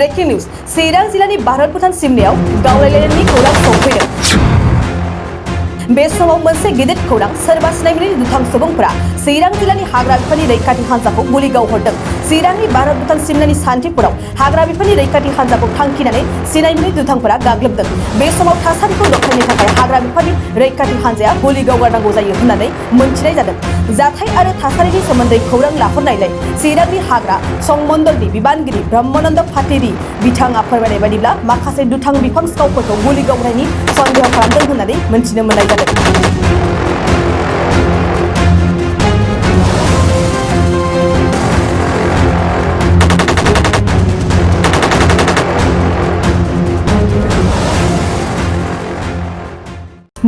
Breaking news चिरां जिल्लानि भारत भुटान सिमनायाव गावलायलायनायनि खौरां सौफैदों। बे समाव मोनसे गिदिर खौरां सोरबा सिनायमोनै दुथां सुबुंफोरा चिरां जिल्लानि हाग्रा बिफाननि रैखाथि हान्जाखौ गुलि गावहरदों। चिरांनि भारत भुटान सिमनानि सान्थिपुराव हाग्रा बिफाननि रैखाथि हान्जाखौ थांखिनानै सिनायमोनै दुथांफोरा गाग्लोबदों। बे समाव थासारिखौ दबथायनो थाखाय हाग्रा बिफाननि रैखाथि हान्जाया गुलि गावगारनांगौ जायो होननानै मोनथिनाय जादों। जाथाय आरो थासारिनि सोमोन्दै खौरां लाहरनायलाय चिरांनि हाग्रा संमन्डलनि बिबानगिरि ब्रह्मानन्द फाटेरि बिथाङा फोरमायनाय बायदिब्ला माखासे दुथां बिफां सिखावफोरखौ गुलि गावनायनि सन्देह खालामदों होननानै मोनथिनो मोननाय जादों।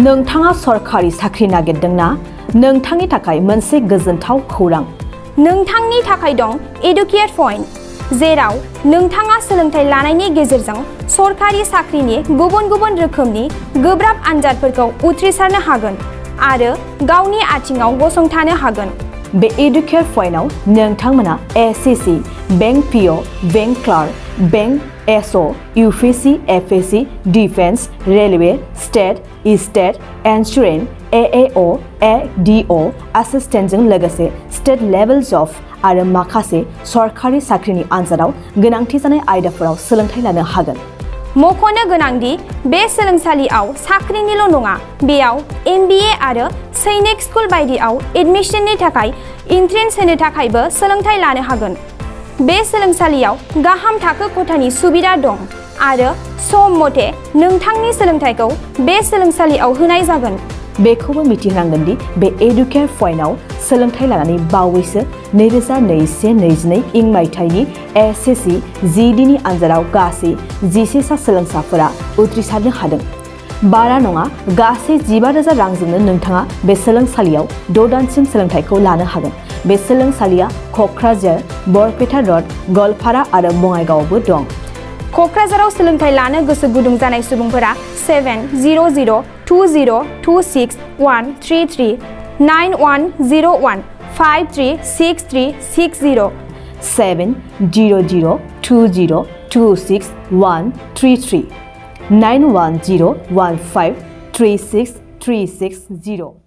नोंथाङा सरकारि साख्रि नागिरदोंना? नोंथांनि थाखाय मोनसे गोजोनथाव खौरां। नोंथांनि थाखाय दं एडुकेट पइन्ट, जेराव नोंथाङा सोलोंथाइ लानायनि गेजेरजों सरकारि साख्रिनि गुबुन गुबुन रोखोमनि गोब्राब आनजादफोरखौ उथ्रिसारनो हागोन आरो गावनि आथिङाव गसंथानो हागोन। बे एडुकेट पइन्टआव नोंथांमोना SSC, bank PO, bank clerk, bank SO, UPSC, FSC, defence, railway, state insurance, एएअ, एडिअ एसिस्टेन्टजों लोगोसे स्टेट लेभेल जब आरो माखासे सरकारि साख्रिनि आनजादाव गोनांथि जानाय आयदाफोराव सोलोंथाइ लानो हागोन। मख'नो गोनांदि बे सोलोंसालियाव साख्रिनिल' नङा, बेयाव MBA आरो सैनिक स्कुल बायदियाव एडमिशननि थाखाय एन्ट्रेन्स होनो थाखायबो सोलोंथाइ लानो हागोन। बे सोलोंसालियाव गाहाम थाखो खथानि सुबिदा दं आरो सम मथे नोंथांनि सोलोंथाइखौ बे सोलोंसालियाव होनाय जागोन। बेखौबो मिथिनांगोन दि बे एडुकेट पइन्टआव सोलोंथाइ लानानै बावैसो 2021-22 मायथाइनि एसएससि जिडिनि आनजादाव गासै 11 सा सोलोंसाफोरा उथ्रिसारनो हादों। बारा नङा, गासै 15,000 रांजोंनो नोंथाङा बे सोलोंसालियाव 6 दानसिम सोलोंथाइखौ लानो हागोन। बे सोलोंसालिया क'क्राझार, बरपेटा र'ड, गवालपारा आरो बङाइगावआवबो दं। क'क्राझाराव सोलोंथाइ लानो गोसो गुदुं जानाय सुबुंफोरा 700-226-133 9101-536360 700-226-133 9101536360